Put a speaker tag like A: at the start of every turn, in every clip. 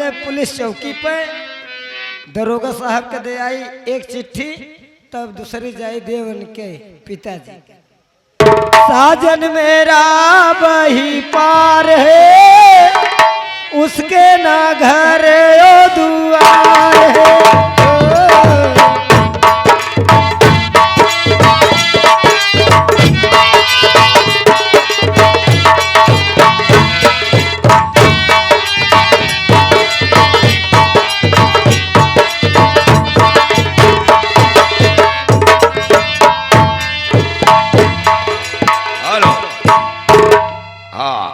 A: पहले पुलिस चौकी पे दरोगा साहब के दे आई एक चिट्ठी, तब दूसरी जाई दे उनके पिताजी। साजन मेरा वही पार है, उसके ना घर ओ दुआर है।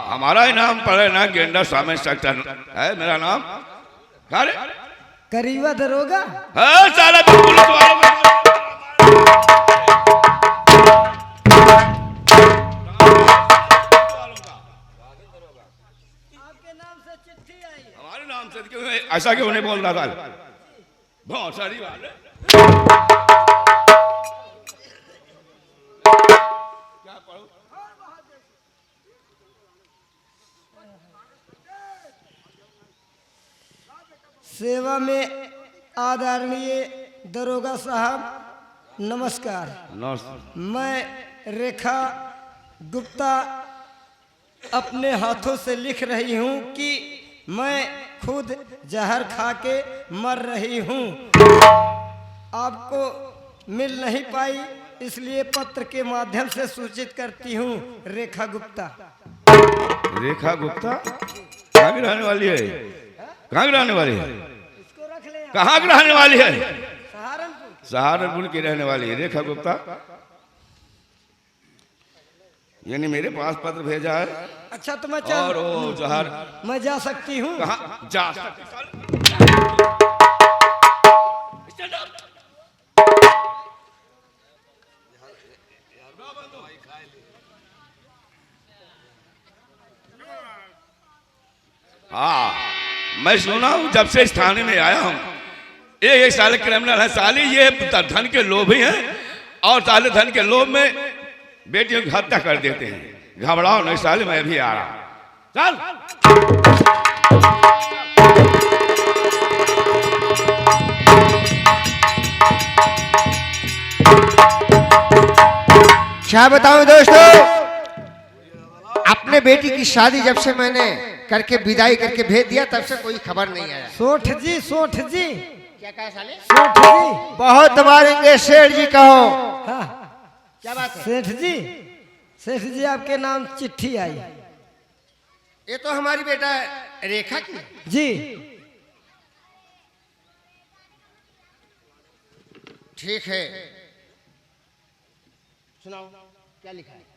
B: हमारा ही नाम पड़े ना, गेंडा स्वामी सेक्टर है मेरा नाम।
A: करीबा दरोगा
B: सारा पुलिस वालों
A: आपके नाम से चिट्ठी आई है।
B: हमारे नाम से क्यों ऐसा क्यों नहीं बोल रहा था? बहुत सारी बात है।
A: सेवा में आदरणीय दरोगा साहब नमस्कार। मैं रेखा गुप्ता अपने हाथों से लिख रही हूँ कि मैं खुद जहर खा के मर रही हूँ। आपको मिल नहीं पाई, इसलिए पत्र के माध्यम से सूचित करती हूँ। रेखा गुप्ता।
B: रेखा गुप्ता कहाँ की रहने वाली है? कहाँ की रहने वाली है? कहाँ की रहने वाली है?
A: सहारनपुर।
B: सहारनपुर की रहने वाली है रेखा गुप्ता। यानी मेरे पास पत्र भेजा है।
A: अच्छा तो मैं
B: और वो जहर
A: मैं जा सकती हूँ?
B: कहाँ जा हाँ, मैं सुना हूँ जब से इस थाने में आया हूँ, ये साले क्रिमिनल है, साले ये धन के लोभी हैं और साले धन के लोभ में बेटियों की हत्या कर देते हैं। घबराओ नहीं साले, मैं भी आ रहा। चल
C: क्या बताऊं दोस्तों, अपने बेटी की शादी जब से मैंने करके विदाई करके भेज दिया तब से कोई खबर नहीं आया।
A: सोठ जी, सोठ जी।
C: क्या कहा साले?
A: सेठ जी
C: बहुत मारेंगे सेठ जी कहो।
A: हाँ,
C: क्या बात है?
A: सेठ जी, सेठ जी आपके नाम चिट्ठी आई।
C: ये तो हमारी बेटा रेखा की
A: जी।
C: ठीक है, सुनाओ क्या लिखा है?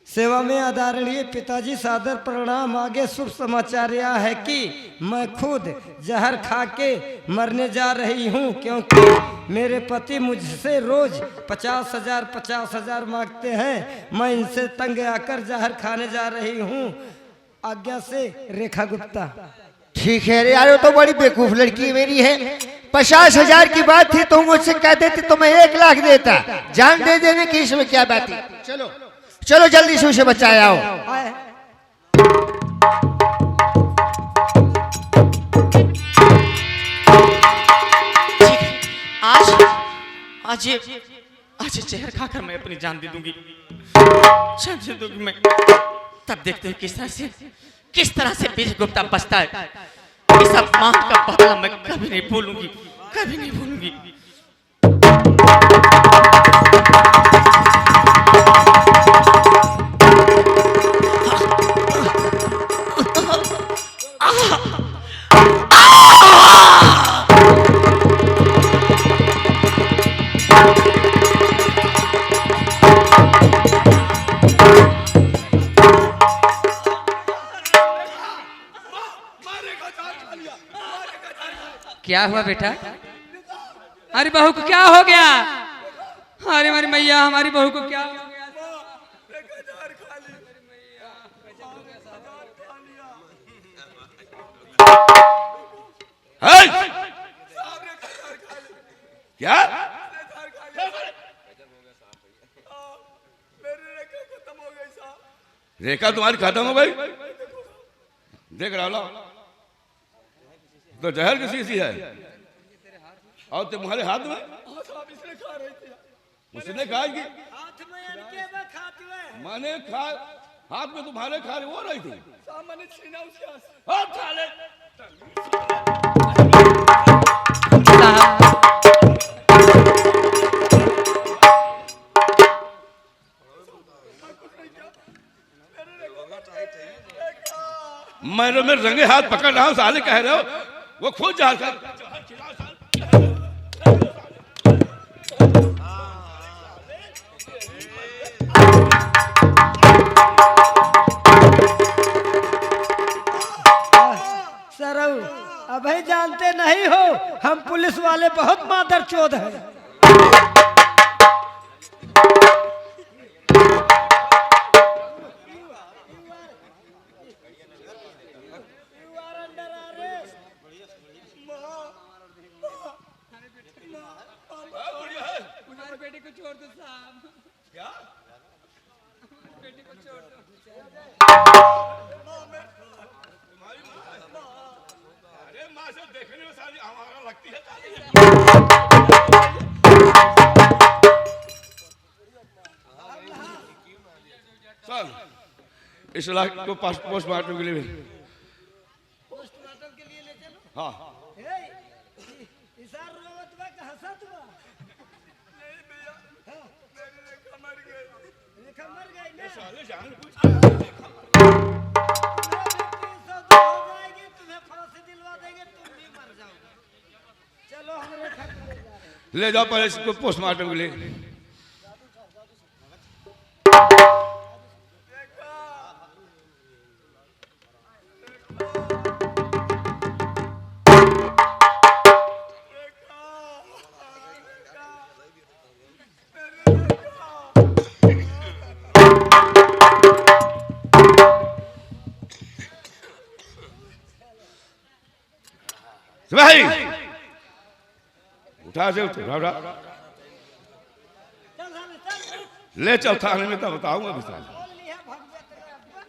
A: सेवा में आदरणीय पिताजी सादर प्रणाम। आगे शुभ समाचार यह है कि मैं खुद जहर खा के मरने जा रही हूँ, क्योंकि मेरे पति मुझसे रोज 50,000 मांगते हैं। मैं इनसे तंग आकर जहर खाने जा रही हूँ। आज्ञा से रेखा गुप्ता।
C: ठीक है रे यार, तो बड़ी बेवकूफ लड़की मेरी है। 50,000 की बात थी तो मुझसे कह देती तो मैं 1 लाख देता। जान दे देने की इसमें क्या बात है? चलो चलो जल्दी से उसे बचाए आओ।
D: आज आज आज जहर खाकर मैं अपनी जान दे दूंगी, जान दे दूंगी मैं। तब देखते हैं किस तरह से विजय गुप्ता बचता है। इस अपमान का बदला मैं कभी नहीं भूलूंगी, कभी नहीं भूलूंगी।
E: क्या हुआ बेटा? अरे बहू को क्या हो गया? अरे हमारी मैया, हमारी बहू को क्या हो गया?
B: क्या रेखा तुम्हारी खत्म हो गई? देख रहा लो, तो जहर की शीशी है और तुम्हारे हाथ में उसने कहा कि
A: हाथ में इनके में खाते हुए
B: माने खा हाथ में तुम्हारे खा वो रही थी
A: सामने छीना उसके हाथ से।
B: हाथ साले मैं रंगे हाथ पकड़ रहा हूँ साले कह रहे हो वो खुद जा
A: सरऊ अभी जानते नहीं हो हम पुलिस वाले बहुत मादर चोद है।
E: हमारी बेटी को छोड़ दो साहब।
B: क्या
E: बेटी को छोड़ दो।
B: अरे माँ से देखने में सारी हमारा लगती है सर इस लाख को पोस्टमार्टम के लिए
A: पोस्टमार्टम के लिए ले चलो।
B: हाँ
A: इशार रोवत बा कि हंसत बा? नहीं भैया मेरी रेखा मर गई ना।
B: साले जान कुछ
A: हो जाएगी तुम्हें फांसी दिलवा देंगे तुम भी मर जाओगे। चलो हम रेखा को ले जा रहे हैं।
B: ले जाओ पहले इसको पोस्टमार्टम के लिए भाई उठा से उठा
A: चल साले चल।
B: ले चल थाने में तब बताऊंगा विशाल
A: बोल लिया भाग जा तेरा अब्बा।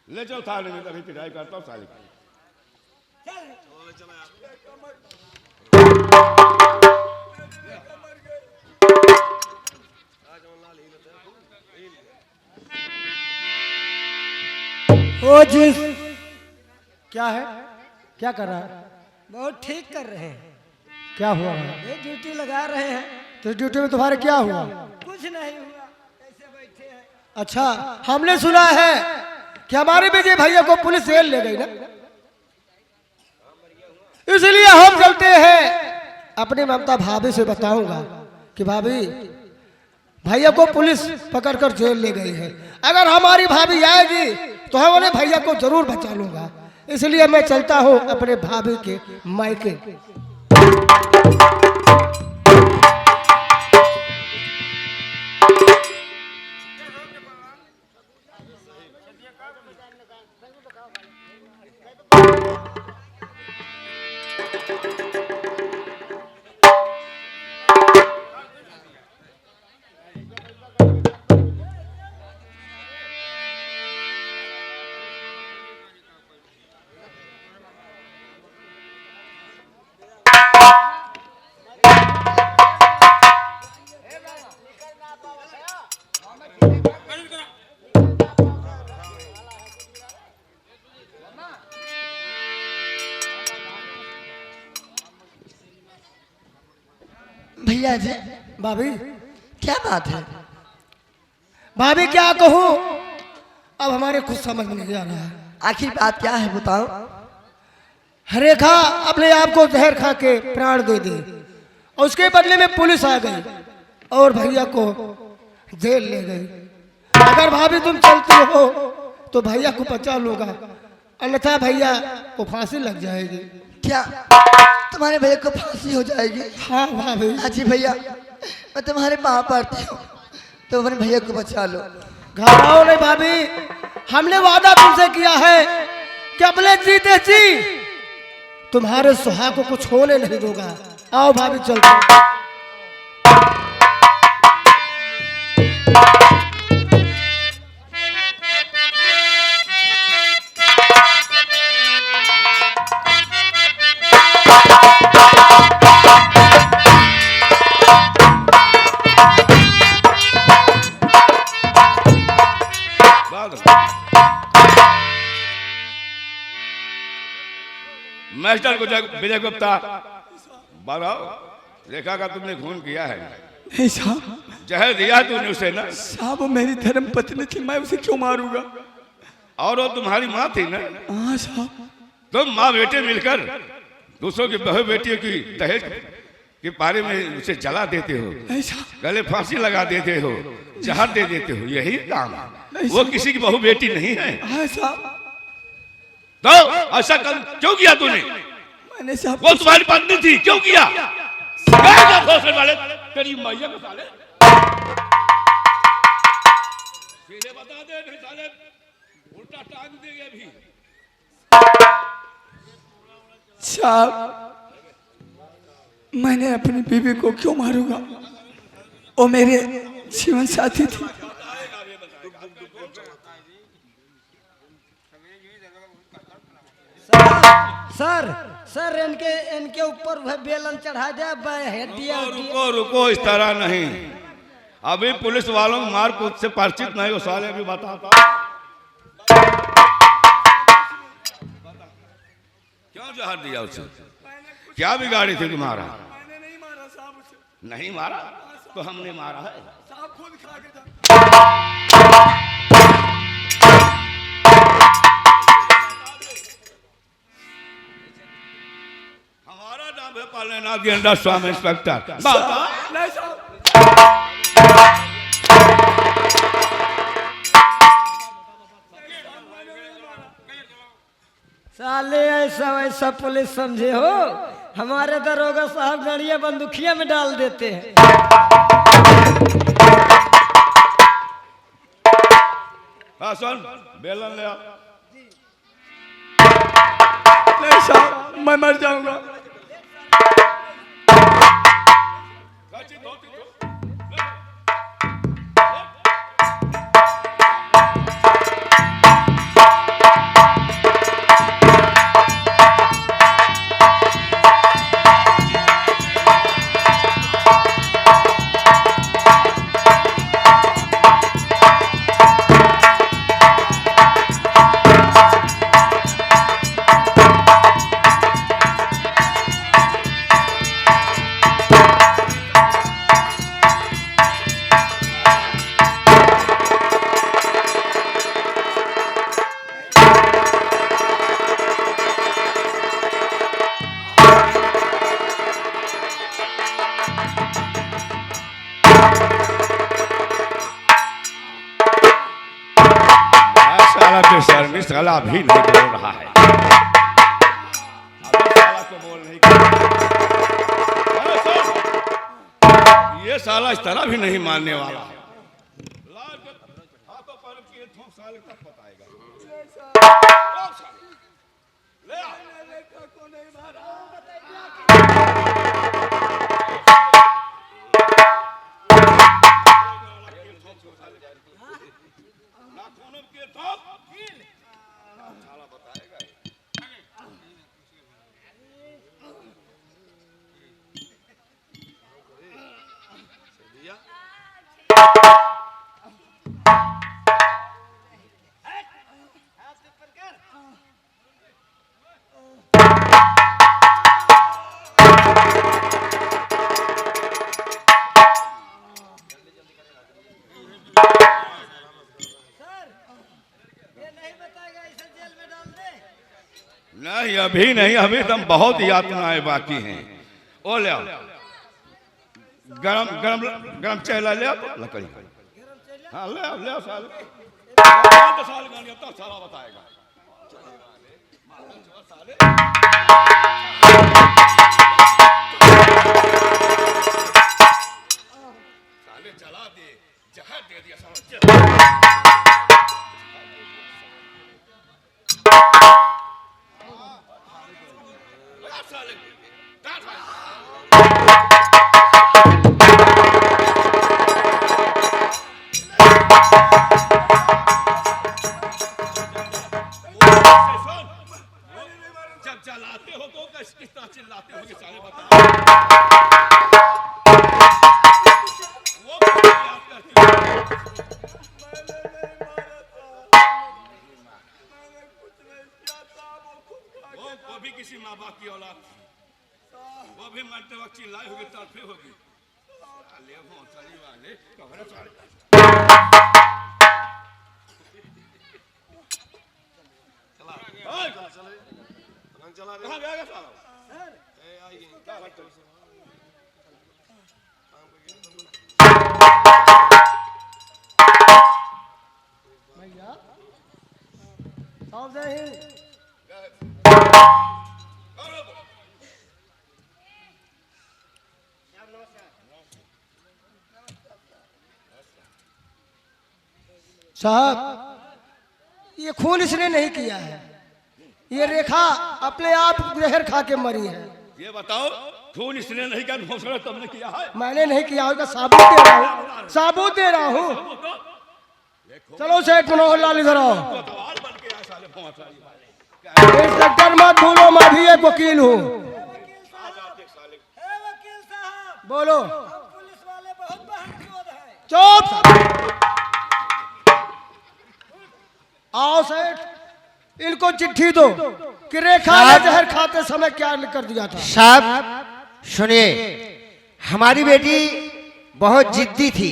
B: ले चल थाने में तभी पिटाई करता हूँ साले की।
A: चल ओ जी क्या है क्या कर रहा है? बहुत ठीक कर रहे हैं। क्या हुआ है? ये ड्यूटी लगा रहे हैं। तो ड्यूटी में तुम्हारे क्या हुआ? कुछ नहीं हुआ ऐसे बैठे हैं। अच्छा हमने सुना है कि हमारे विजय भैया को पुलिस जेल ले गई ना, इसलिए हम चलते हैं अपनी ममता भाभी से बताऊंगा कि भाभी भैया को पुलिस पकड़कर जेल ले गई है। अगर हमारी भाभी आएगी तो हम उन्हें भैया को जरूर बचा लूंगा। इसलिए मैं चलता हूँ अपने भाभी के मायके।
F: भैया जी
A: भाभी
F: क्या बात है?
A: भाभी क्या कहूँ, अब हमारे कुछ समझ में नहीं आ रहा है।
F: आखिर बात क्या है बताओ।
A: रेखा अपने आप को जहर खा के प्राण दे दी और उसके बदले में पुलिस आ गई और भैया को जेल ले गई। अगर भाभी तुम चलती हो तो भैया को बचा लूंगा, अन्यथा भैया को फांसी लग जाएगी।
F: क्या तुम्हारे भैया को फांसी हो जाएगी?
A: हाँ भाभी।
F: अच्छी भैया मैं तुम्हारे पाँव पड़ती हूँ, तो अपने भैया को बचा लो।
A: घबराओ नहीं भाभी, हमने वादा तुमसे किया है कि अपने जीते जी तुम्हारे सुहाग को कुछ होने नहीं दूंगा। आओ भाभी चलते हैं।
B: मास्टर को विजय गुप्ता बताओ, रेखा का तुमने खून किया है?
G: नहीं साहब,
B: जहर दिया तूने उसे ना?
G: साहब वो मेरी धर्म पत्नी थी, मैं उसे क्यों मारूंगा?
B: और वो तुम्हारी माँ थी ना?
G: हाँ साहब।
B: तुम माँ बेटे मिलकर दूसरों की बहू बेटियों की दहेज के पारे में उसे जला देते हो,
G: नहीं साहब।
B: गले फांसी लगा देते हो, जहर दे देते हो, यही काम है। वो किसी की बहू बेटी नहीं है।
G: हाँ साहब।
B: तो ऐसा काम क्यों किया तूने?
G: मैंने साहब,
B: वो तुम्हारी पत्नी थी, क्यों किया? वाले तेरी मैया को साले सीधे बता दे, नहीं साले उल्टा टांग देंगे अभी।
G: साहब मैंने अपनी बीवी को क्यों मारूंगा? वो मेरे जीवन साथी थी।
A: सर सर इनके ऊपर वह बेलन चढ़ा दे, हड्डियां
B: रुको रुको, इस तरह नहीं। अभी पुलिस वालों को मार कूद से परिचित नहीं हो साले, अभी बताता। क्यों जहर दिया उसे? क्या बिगाड़ी थी तुम्हारा?
G: मैंने नहीं मारा साहब उसे।
B: नहीं मारा तो हमने मारा है।
G: साहब खुद खा के
B: हमारा नाम है पालनाथ गेंडा स्वामी इंस्पेक्टर।
G: नहीं साहब।
A: साले ऐसा वैसा पुलिस समझे हो, हमारे दरोगा साहब गाड़िया बंदूकिया में डाल देते हैं।
B: हाँ सुन, बेलन ले आ।
G: नहीं साहब, मैं मर जाऊंगा।
B: शर्मिस गला भी नहीं बोल रहा है। अभी साला को बोल नहीं कर। ये साला इस तरह भी नहीं मानने वाला है। लाल के हाथों पर किए थूक साले तक बताएगा। ले आ।
G: रेखा को नहीं मारा।
B: नाखूनों के थूक साला बताएगा। नहीं अभी नहीं, अभी तुम बहुत यातनाएं बाकी हैं। ओ ले आओ, गरम गरम गरम चेला ले आओ लकड़ी। हाँ ले आओ साले। साल गाने तो साला बताएगा। साले जला दे, जहर दे दिया साला। जब जलाते हो तो किस तरह चिल्लाते हो? होगी साले बता। वो भी याद करती है। वो भी किसी माँ बाप की औलाद थी, वो भी मरते वक्त चिल्लाई होगी, तड़फे होगी। साले भोंसड़ी वाले कमरे साले। कहाँ गया साला?
A: भैया साहब जय हिंद। साहब ये खून इसने नहीं किया है, ये रेखा अपने आप जहर खा के मरी है।
B: ये बताओ खून इसने नहीं किया, भोंसड़ा तुमने किया है?
A: मैंने नहीं किया होगा, साबुत दे रहा हूँ, साबुत दे रहा हूँ। चलो सेठ मनोहर लाल इधर आओ।
B: कोतवाल बन के आए साले भोंसड़ी वाले।
A: इंस्पेक्टर मत भूलो, मैं भी एक वकील हूँ। बोलो। पुलिस वाले बहुत बहनचोद हैं। चुप। आओ सेठ, इनको चिट्ठी दो कि रेखा ने जहर खाते समय क्या कर दिया था।
C: साहब सुनिए, हमारी बेटी बहुत जिद्दी थी,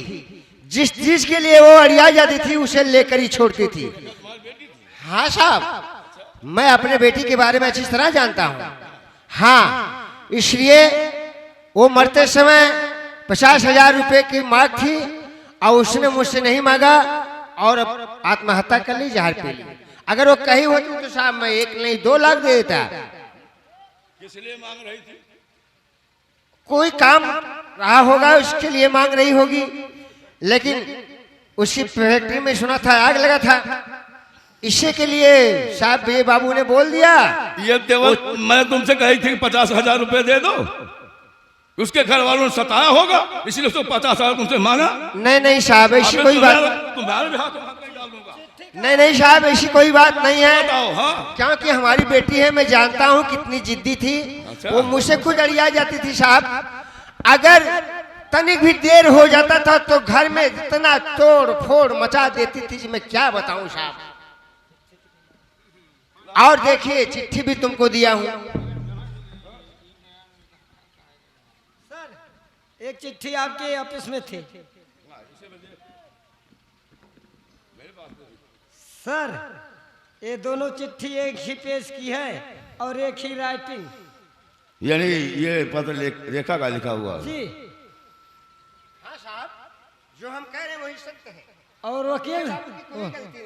C: जिस चीज के लिए वो अड़िया जाती थी उसे लेकर ही छोड़ती थी। हाँ साहब, मैं अपने बेटी के बारे में अच्छी तरह जानता हूँ। हाँ, इसलिए वो मरते समय 50,000 रुपए की मांग थी और उसने मुझसे नहीं मांगा और आत्महत्या कर ली, जहर पी ली। अगर वो कही होती तो साहब मैं 1 नहीं 2 लाख दे देता।
B: किस लिए मांग रही थी?
C: कोई काम रहा होगा उसके लिए मांग रही होगी, लेकिन उसी फैक्ट्री में सुना था आग लगा था, इसी के लिए साहब ये बाबू ने बोल दिया।
B: ये देवर मैं तुमसे कही थी 50,000 रुपए दे दो, उसके घर वालों ने सताया होगा इसलिए उसको 50,000 तुमसे मांगा।
C: नहीं साहब ऐसी कोई बात,
B: तुम्हारे भी हाथ में हाथ नहीं डाल दूंगा।
C: नहीं साहब ऐसी कोई बात नहीं है।
B: बताओ। हाँ,
C: क्योंकि हमारी बेटी है, मैं जानता हूँ कितनी जिद्दी थी।
B: अच्छा।
C: वो मुझसे खुद अड़िया जाती थी साहब। अगर तनिक भी देर हो जाता था तो घर में इतना तोड़ फोड़ मचा देती थी कि मैं क्या बताऊं साहब। और देखिए चिट्ठी भी तुमको दिया हूँ।
A: सर एक चिट्ठी आपके ऑफिस में थी। सर ये दोनों चिट्ठी एक ही पेज की है और एक ही राइटिंग।
B: यानी ये पत्र रेखा का लिखा हुआ है।
A: जी
C: हाँ साहब, जो हम कह रहे हैं वही सत्य है।
A: और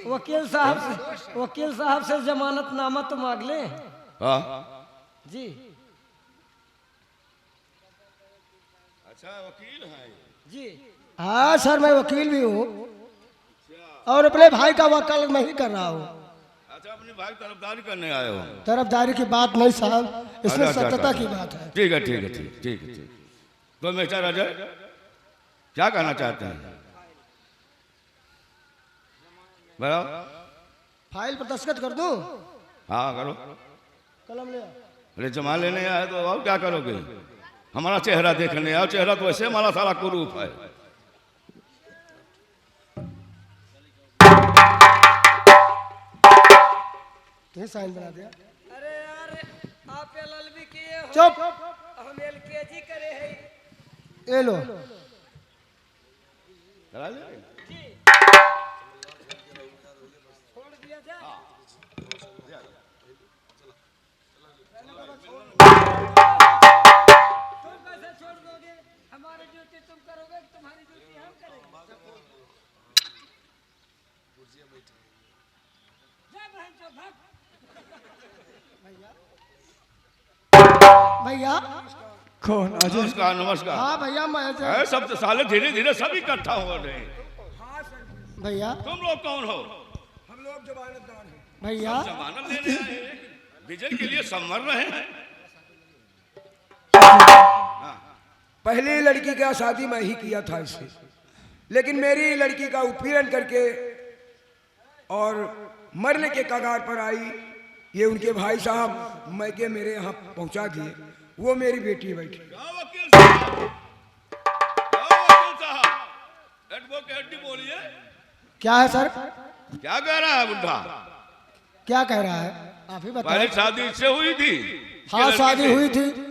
A: वकील साहब से जमानतनामा तो मांग ले।
B: हाँ,
A: जी
B: अच्छा वकील है
A: जी। हाँ सर मैं वकील भी हूँ और अपने भाई का वकालत मैं ही कर रहा हूँ।
B: अच्छा, अपने भाई तरफदारी करने आए हो?
A: तरफदारी की बात नहीं साहब, इसमें
B: अच्छा,
A: सत्यता
B: अच्छा,
A: की बात है।
B: ठीक है ठीक है ठीक है। तो मिस्टर अजय क्या कहना चाहते हैं? बताओ।
A: फाइल पर दस्तखत कर दूं?
B: हाँ करो।
A: कलम ले आओ।
B: अरे जमा लेने आए तो और क्या करोगे? हमारा चेहरा देखने आओ, चेहरा तो वैसे हमारा सारा कुरूप है।
A: तुम साइन बना दिया।
H: अरे यार आप एल भी किए हो,
A: चुप।
H: हम LKG करे हैं।
A: ये लो।
B: चला ले।
H: छोड़ दिया जा। तुम कैसे छोड़ दोगे? हमारी ड्यूटी तुम करोगे, तुम्हारी ड्यूटी हम करेंगे। जा बहन चो भाग।
A: भैया
G: कौन अजय?
B: नमस्कार नमस्कार।
A: हाँ भैया मैं
B: अरे सब तो साले धीरे धीरे सब इकट्ठा हो रहे हैं।
A: भैया
B: तुम लोग कौन हो?
A: भैया
B: जमानत लेने आए हैं, विजय के लिए संवर रहे हैं।
I: पहली लड़की का शादी मैं ही किया था इससे, लेकिन मेरी लड़की का उत्पीड़न करके और मरने के कगार पर आई। ये उनके भाई साहब मैके मेरे यहाँ पहुंचा दिए। वो मेरी बेटी बैठी।
B: वकील साहब, एडवोकेट बोलिए,
A: क्या है सर?
B: क्या कह रहा है बुढ़ा?
A: क्या कह रहा है आप ही
B: पहले
A: बताइए।
B: शादी इससे हुई थी?
A: हाँ
B: इसके
A: शादी
B: लड़के
A: हुई
B: से?
A: थी।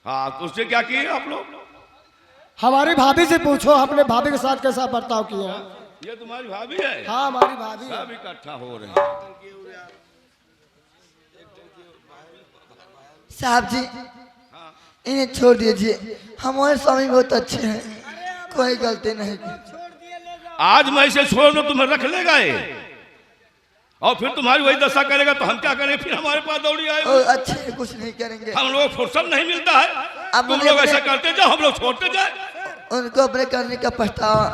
B: हाँ तो उससे क्या किए आप लोग?
A: हमारी भाभी से पूछो, अपने भाभी के साथ कैसा बर्ताव किया।
B: ये तुम्हारी भाभी है?
A: हाँ हमारी भाभी है।
B: सब इकट्ठा हो रहे हैं।
F: साहब जी इन्हें छोड़ दीजिए, हमारे स्वामी बहुत अच्छे हैं, कोई गलती नहीं की।
B: आज मैं इसे छोड़ दूं तुम्हें रख लेगा ये, और फिर तुम्हारी वही दशा करेगा तो हम क्या करें? फिर हमारे पास दौड़ी आए।
F: ओ, अच्छे हैं, कुछ नहीं करेंगे।
B: हम लोग फुर्सत नहीं मिलता है,
F: अब
B: तुम लोग ऐसा करते जाओ, हम लोग छोड़ते जाए।
F: उनको अपने करने का पछतावा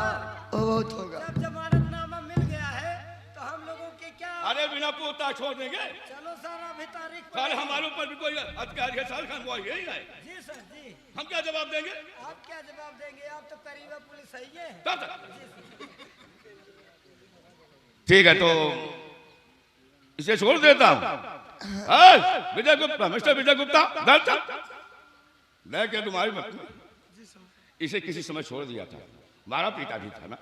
F: बहुत होगा।
H: जब जमानतनामा मिल गया है तो हम लोगों के क्या।
B: अरे बिना पूछता छोड़ देंगे?
H: चलो सर अभी तारीख पर-
B: साले हमारे ऊपर भी कोई अधिकारी है, साल खान वो यही है।
H: जी सर जी।
B: हम क्या जवाब देंगे?
H: आप क्या जवाब देंगे? आप तो करीबा पुलिस है ये।
B: तब तक। ठीक है तो इसे छोड़ देता हूँ। विजय गुप्ता, मिस्टर विजय गुप्ता, दर तक लेके तुम्हारी मत, इसे किसी समय छोड़ दिया था, हमारा पिता भी था ना।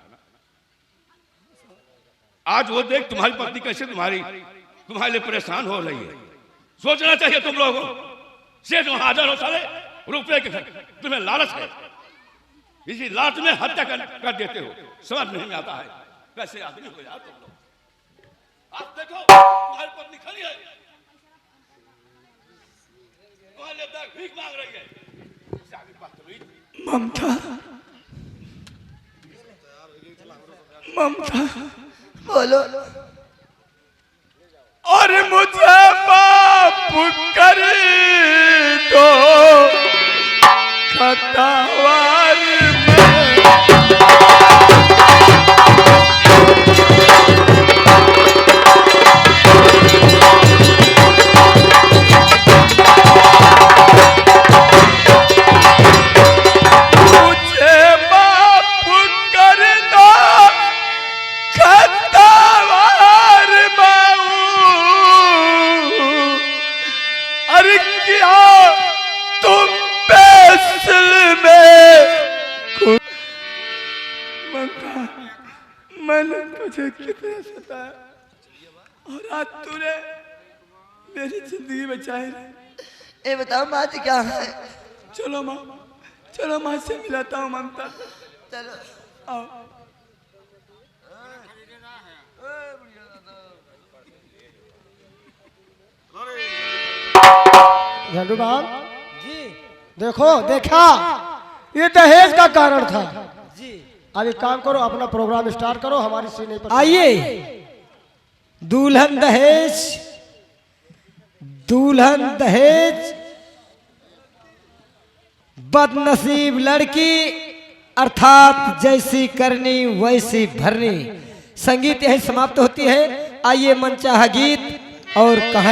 B: आज वो देख तुम्हारी पत्नी कैसे तुम्हारे लिए परेशान हो रही है। सोचना चाहिए तुम लोगों को। सेठ वहां हाजिर हो साले, रुपए के तुम्हें लालच है, इसी लालच में हत्या कर देते हो। समझ नहीं आता है कैसे आदमी हो यार तुम लोग। आप देखो तुम्हारी पत्नी खड़ी है, तुम्हारे लिए भीख मांग रही है।
G: ममता, ममता,
F: बोलो।
G: और मुझे बाप कर दो खतावार में। मैंने तुझे कितना सताया और आज तूने मेरी जिंदगी बचाई।
F: ये बताओ माँ जी क्या है?
G: चलो माँ, चलो माँ से मिलाता हूँ ममता।
F: चलो
G: आओ।
A: झंडू बाल जी देखो, देखा ये दहेज का कारण था जी। अब एक काम करो, अपना प्रोग्राम स्टार्ट करो, हमारी सीने पर आइए। दुल्हन दहेज, दुल्हन दहेज, बदनसीब लड़की अर्थात जैसी करनी वैसी भरनी। संगीत यही समाप्त होती है। आइए मनचाहा गीत और कहानी।